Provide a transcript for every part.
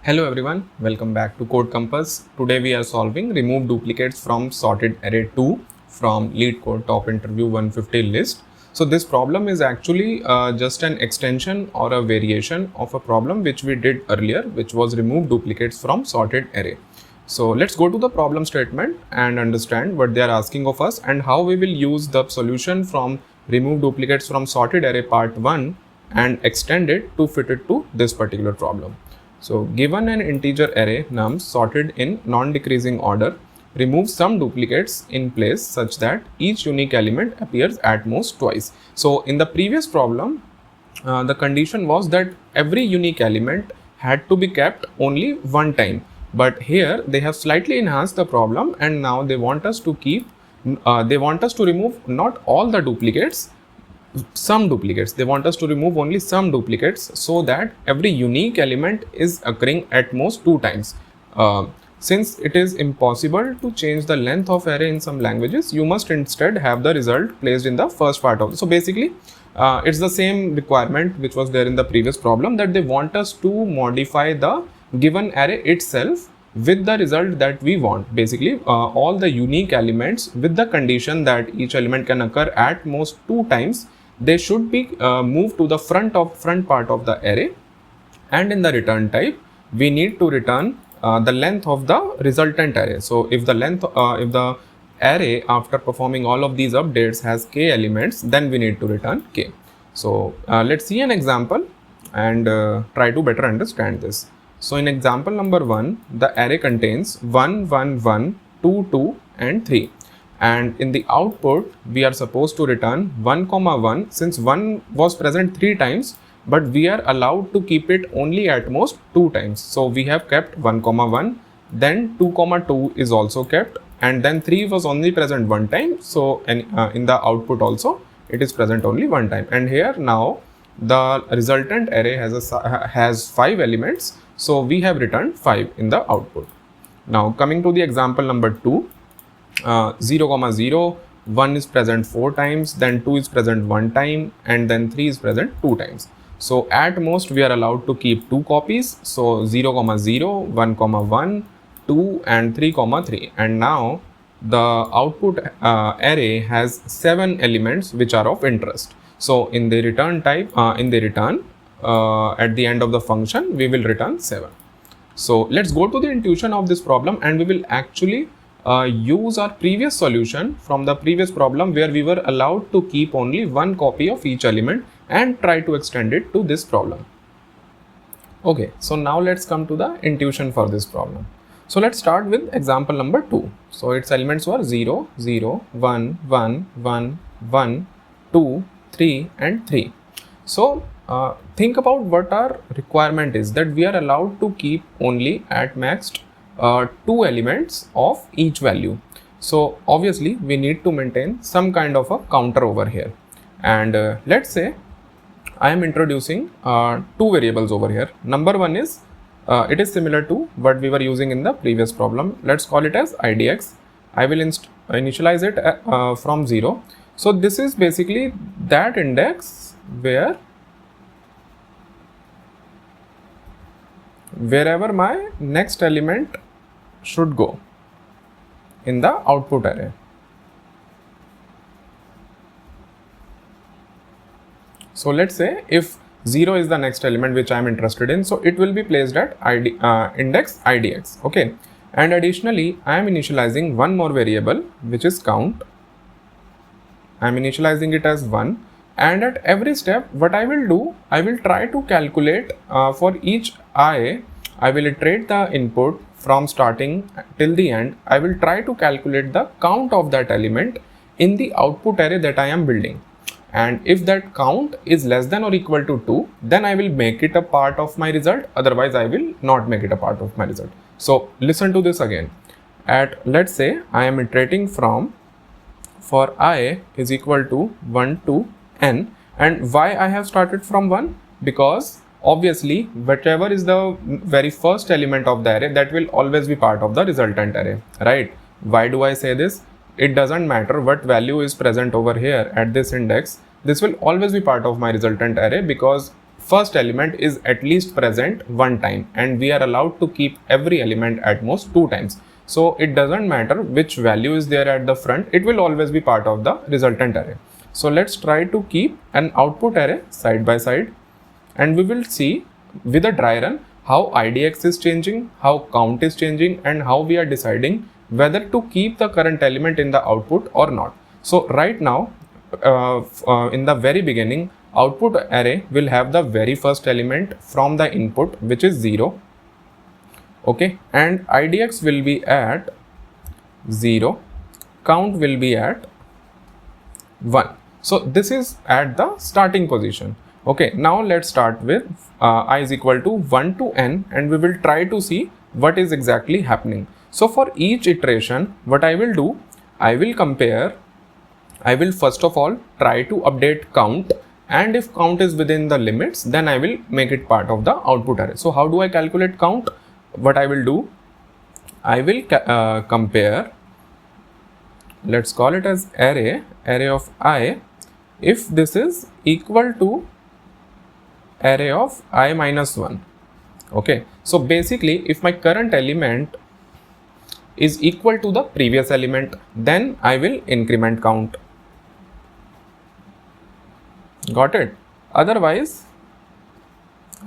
Hello everyone, welcome back to Code Compass. Today we are solving remove duplicates from sorted array 2 from Leetcode Top Interview 150 list. So this problem is actually just an extension or a variation of a problem which we did earlier, which was remove duplicates from sorted array. So let's go to the problem statement and understand what they are asking of us and how we will use the solution from remove duplicates from sorted array part 1 and extend it to fit it to this particular problem. So given an integer array nums sorted in non-decreasing order, remove some duplicates in place such that each unique element appears at most twice. So in the previous problem, the condition was that every unique element had to be kept only one time. But here they have slightly enhanced the problem and now they want us to remove not all the duplicates, some duplicates. They want us to remove only some duplicates so that every unique element is occurring at most 2 times. Since it is impossible to change the length of array in some languages, you must instead have the result placed in the first part of it. So basically, it's the same requirement which was there in the previous problem, that they want us to modify the given array itself with the result that we want. Basically, all the unique elements with the condition that each element can occur at most 2 times, they should be moved to the front part of the array, and in the return type we need to return the length of the resultant array. So if the array after performing all of these updates has k elements, then we need to return k. So let's see an example and try to better understand this. So in example number 1, the array contains 1 1 1 2 2 and 3. And in the output we are supposed to return 1 comma 1, since 1 was present 3 times, but we are allowed to keep it only at most 2 times. So we have kept 1 comma 1, then 2 comma 2 is also kept, and then 3 was only present 1 time. So in the output also it is present only 1 time. And here now the resultant array has 5 elements, so we have returned 5 in the output. Now coming to the example number 2, 0 comma 0, 1 is present 4 times, then 2 is present 1 time, and then 3 is present 2 times. So at most we are allowed to keep 2 copies. So 0 comma 0, 1 comma 1, 2 and 3 comma 3. And now the output array has 7 elements which are of interest. So in the return type, at the end of the function, we will return 7. So let's go to the intuition of this problem, and we will actually use our previous solution from the previous problem where we were allowed to keep only 1 copy of each element and try to extend it to this problem. Okay, so now let's come to the intuition for this problem. So let's start with example number 2. So its elements were 0 0 1 1 1 1 2 3 and 3. So think about what our requirement is, that we are allowed to keep only at max 2 elements of each value. So obviously we need to maintain some kind of a counter over here, and let's say I am introducing 2 variables over here. Number 1 is it is similar to what we were using in the previous problem. Let's call it as idx. I will initialize it from 0. So this is basically that index wherever my next element should go in the output array. So let's say if 0 is the next element which I am interested in, so it will be placed at index idx. Okay, and additionally I am initializing one more variable which is count. I am initializing it as 1, and at every step what I will do, I will try to calculate for each I will iterate the input from starting till the end. I will try to calculate the count of that element in the output array that I am building, and if that count is less than or equal to 2, then I will make it a part of my result, otherwise I will not make it a part of my result. So listen to this again. Let's say I am iterating from, for I is equal to 1 to n, and why I have started from 1? Because obviously whatever is the very first element of the array, that will always be part of the resultant array, right? Why do I say this? It doesn't matter what value is present over here at this index, this will always be part of my resultant array, because first element is at least present one time, and we are allowed to keep every element at most 2 times. So it doesn't matter which value is there at the front, it will always be part of the resultant array. So let's try to keep an output array side by side, and we will see with a dry run how IDX is changing, how count is changing, and how we are deciding whether to keep the current element in the output or not. So right now, in the very beginning, output array will have the very first element from the input, which is 0. Okay, and IDX will be at 0, count will be at 1. So this is at the starting position. Okay, now let's start with I is equal to 1 to n, and we will try to see what is exactly happening. So for each iteration, what I will do, I will first of all try to update count, and if count is within the limits, then I will make it part of the output array. So how do I calculate count? What I will do, I will compare, let's call it as array of I, if this is equal to array of I minus 1. Okay, so basically if my current element is equal to the previous element, then I will increment count. Got it? Otherwise,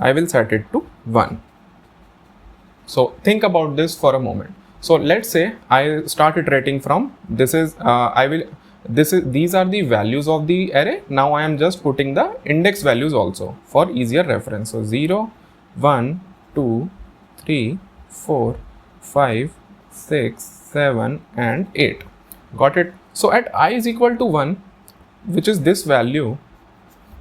I will set it to 1. So think about this for a moment. So let's say I start iterating from these are the values of the array. Now I am just putting the index values also for easier reference. So 0, 1, 2, 3, 4, 5, 6, 7 and 8. Got it? So at I is equal to 1, which is this value,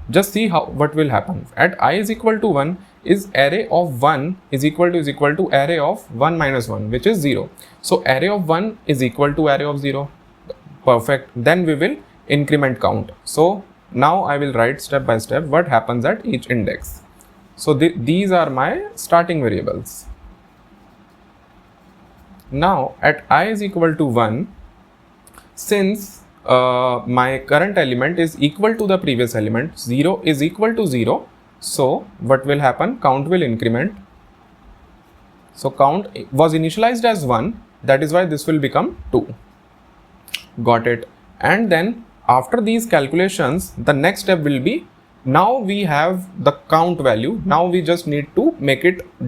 just see what will happen. At I is equal to 1, is array of 1 is equal to array of 1 minus 1, which is 0. So array of 1 is equal to array of 0. Perfect. Then we will increment count. So now I will write step by step what happens at each index. So these are my starting variables. Now at I is equal to 1, since my current element is equal to the previous element, 0 is equal to 0. So what will happen? Count will increment. So count was initialized as 1, that is why this will become 2. Got it? And then after these calculations, the next step will be, now we have the count value. Now we just need to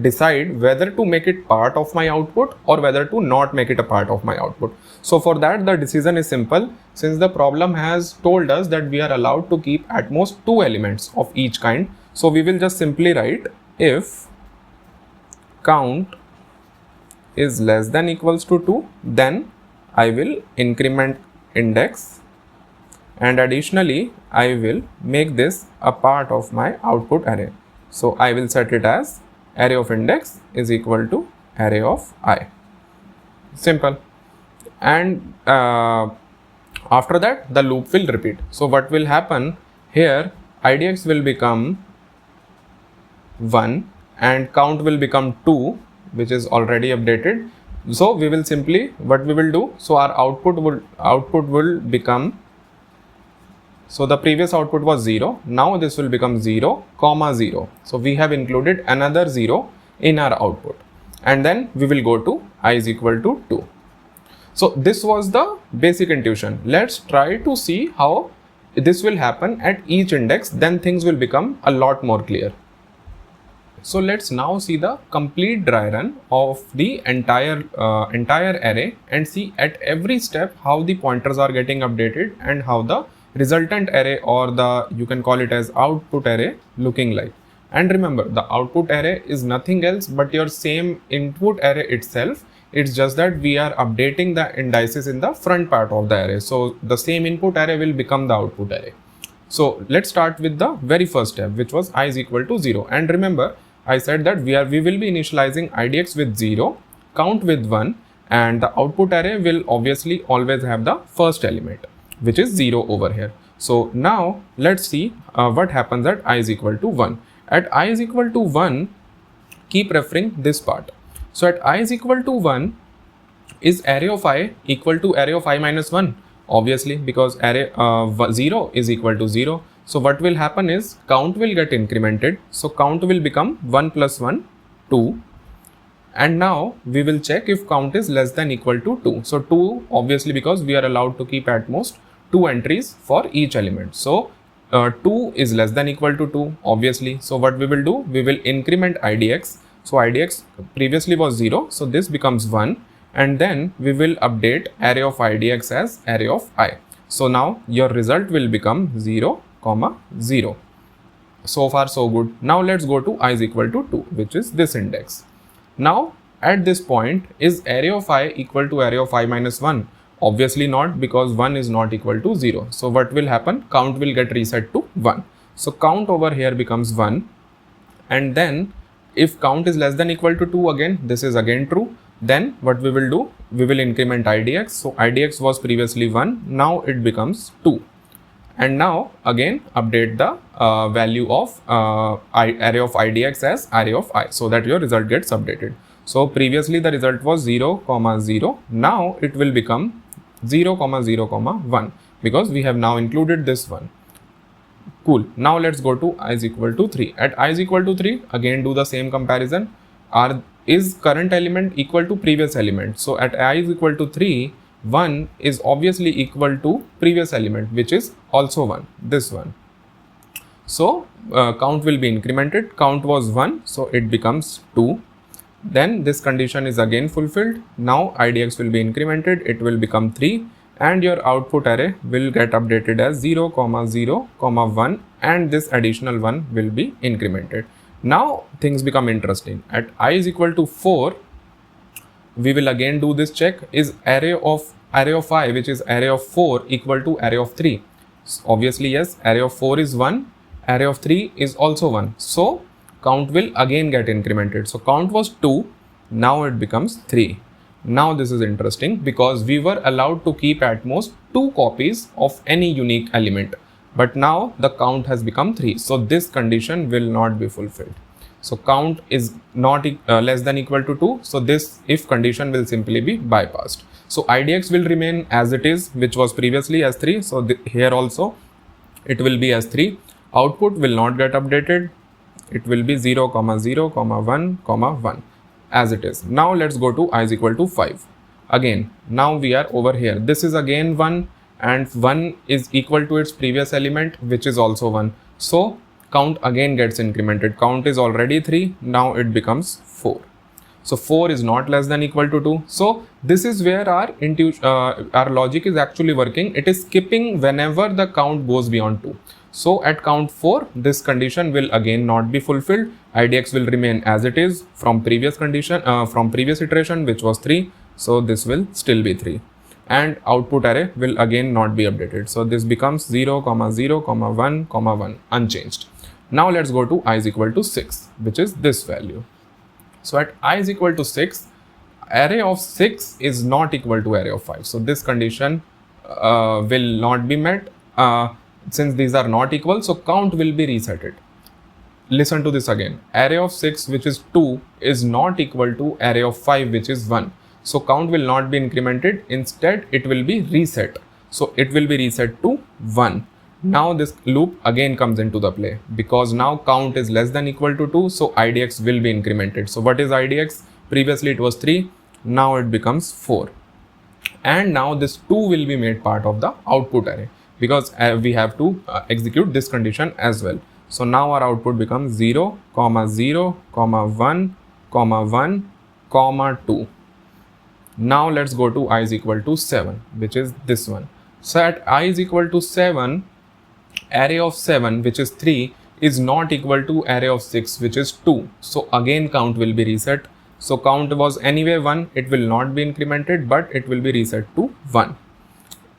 decide whether to make it part of my output or whether to not make it a part of my output. So for that, the decision is simple. Since the problem has told us that we are allowed to keep at most 2 elements of each kind, so we will just simply write if count is less than equals to 2, then I will increment index, and additionally I will make this a part of my output array. So I will set it as array of index is equal to array of I. Simple. And after that the loop will repeat. So what will happen here, IDX will become 1 and count will become 2, which is already updated. So we will simply, what we will do, so our output will become, so the previous output was 0, now this will become 0, 0. So we have included another 0 in our output, and then we will go to I is equal to 2. So this was the basic intuition. Let's try to see how this will happen at each index, then things will become a lot more clear. So let's now see the complete dry run of the entire array and see at every step how the pointers are getting updated and how the resultant array, or you can call it as output array, looking like. And remember, the output array is nothing else but your same input array itself. It's just that we are updating the indices in the front part of the array. So the same input array will become the output array. So let's start with the very first step, which was I is equal to 0. And remember, I said that we will be initializing IDX with 0, count with 1, and the output array will obviously always have the first element, which is 0 over here. So now let's see what happens at I is equal to 1. At I is equal to 1, keep referring this part. So at I is equal to 1, is array of I equal to array of I minus 1? Obviously, because array 0 is equal to 0. So what will happen is count will get incremented. So count will become 1 plus 1, 2. And now we will check if count is less than equal to 2. So 2, obviously, because we are allowed to keep at most 2 entries for each element. So 2 is less than equal to 2, obviously. So what we will do, we will increment idx. So idx previously was 0, so this becomes 1, and then we will update array of idx as array of I. So now your result will become 0, 0. So far so good. Now let's go to I is equal to 2, which is this index. Now at this point, is array of I equal to array of I minus 1? Obviously not, because 1 is not equal to 0. So what will happen? Count will get reset to 1. So count over here becomes 1, and then if count is less than equal to 2, again this is again true. Then what we will do, we will increment idx. So idx was previously 1, now it becomes 2. And now again update the value of array of idx as array of I, so that your result gets updated. So previously the result was 0, 0. Now it will become 0, 0, 1, because we have now included this one. Cool. Now let's go to I is equal to 3. At I is equal to 3, again do the same comparison. Is current element equal to previous element? So at I is equal to 3, 1 is obviously equal to previous element, which is also 1, this one. So count will be incremented. Count was 1, so it becomes 2. Then this condition is again fulfilled. Now idx will be incremented, it will become 3, and your output array will get updated as 0, 0, 1, and this additional 1 will be incremented. Now things become interesting. At I is equal to 4, we will again do this check. Is array of I, which is array of 4, equal to array of 3? Obviously yes, array of 4 is 1, array of 3 is also 1. So count will again get incremented. So count was 2, now it becomes 3. Now this is interesting, because we were allowed to keep at most 2 copies of any unique element, but now the count has become 3. So this condition will not be fulfilled. So count is not less than equal to 2. So this if condition will simply be bypassed. So idx will remain as it is, which was previously as 3. So here also it will be as 3. Output will not get updated. It will be 0, 0, 1, 1 as it is. Now let's go to I is equal to 5. Again, now we are over here. This is again 1, and 1 is equal to its previous element, which is also 1. So count again gets incremented. Count is already 3, now it becomes 4. So 4 is not less than equal to 2. So this is where our logic is actually working. It is skipping whenever the count goes beyond 2. So at count 4, this condition will again not be fulfilled. idx will remain as it is from previous iteration, which was 3. So this will still be 3. And output array will again not be updated. So this becomes 0, 0, 1, 1 unchanged. Now let's go to I is equal to 6, which is this value. So at I is equal to 6, array of 6 is not equal to array of 5. So this condition will not be met since these are not equal. So count will be resetted. Listen to this again. Array of 6, which is 2, is not equal to array of 5, which is 1. So count will not be incremented. Instead, it will be reset. So it will be reset to 1. Now this loop again comes into the play, because now count is less than equal to 2. So idx will be incremented. So what is idx? Previously it was 3. Now it becomes 4. And now this 2 will be made part of the output array, because we have to execute this condition as well. So now our output becomes 0, 0, 1, 1, 2. Now let's go to I is equal to 7, which is this one. So at I is equal to 7, array of 7, which is 3, is not equal to array of 6, which is 2. So again count will be reset. So count was anyway 1, it will not be incremented, but it will be reset to 1.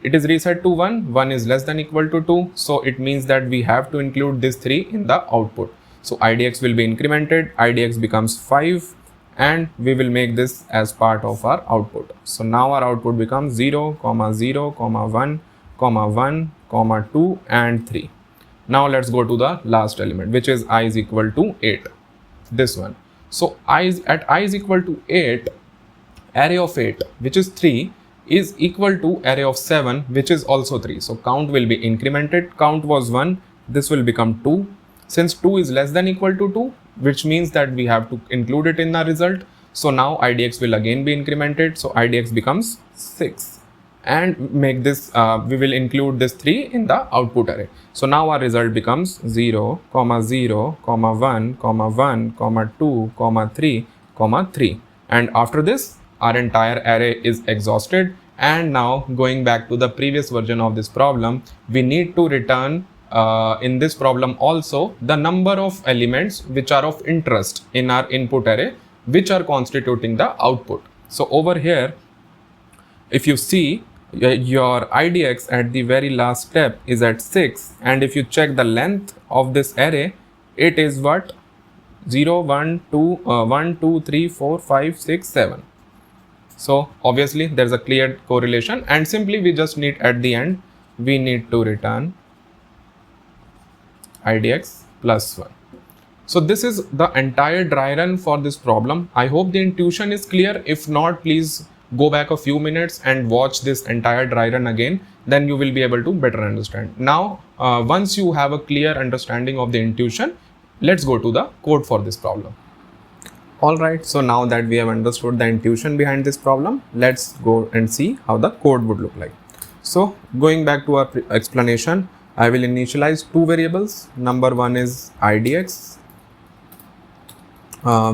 It is reset to 1, 1 is less than equal to 2. So it means that we have to include this 3 in the output. So idx will be incremented, idx becomes 5, and we will make this as part of our output. So now our output becomes 0, 0, 1, 1, 2 and 3. Now let's go to the last element, which is I is equal to 8. This one. So at I is equal to 8, array of 8, which is 3, is equal to array of 7, which is also 3. So count will be incremented. Count was 1, this will become 2. Since 2 is less than equal to 2, which means that we have to include it in our result. So now idx will again be incremented. So idx becomes 6. And make this, we will include this 3 in the output array. So now our result becomes 0, 0, 1, 1, 2, 3, 3. And after this, our entire array is exhausted. And now going back to the previous version of this problem, we need to return in this problem also the number of elements which are of interest in our input array, which are constituting the output. So over here, if you see, your idx at the very last step is at 6, and if you check the length of this array, it is what? 0, 1, 2, 3, 4, 5, 6, 7. So obviously there's a clear correlation, and simply we just need at the end, we need to return idx plus 1. So this is the entire dry run for this problem. I hope the intuition is clear. If not, please go back a few minutes and watch this entire dry run again, then you will be able to better understand. Now, once you have a clear understanding of the intuition, let's go to the code for this problem. Alright, so now that we have understood the intuition behind this problem, let's go and see how the code would look like. So going back to our explanation, I will initialize two variables. Number one is idx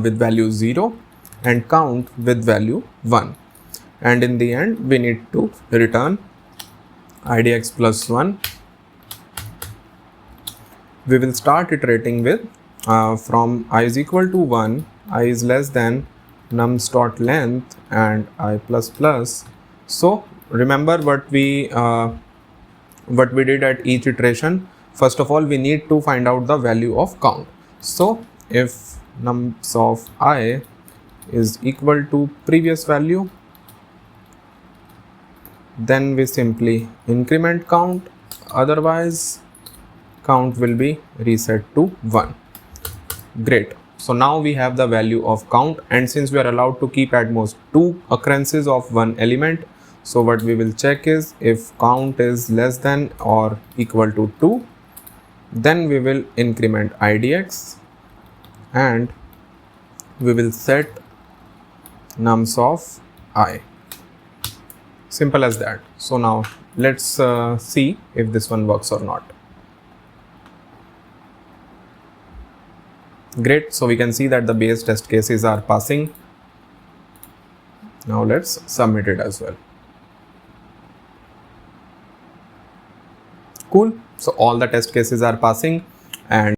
with value 0 and count with value 1. And in the end, we need to return idx plus 1. We will start iterating with from I is equal to 1, I is less than nums dot length and I plus plus. So remember what we did at each iteration. First of all, we need to find out the value of count. So if nums of I is equal to previous value, then we simply increment count, otherwise count will be reset to 1. Great. So now we have the value of count, and since we are allowed to keep at most 2 occurrences of one element, so what we will check is if count is less than or equal to 2, then we will increment idx and we will set nums of I. Simple as that. So now let's see if this one works or not. Great. So we can see that the base test cases are passing. Now let's submit it as well. Cool. So all the test cases are passing, and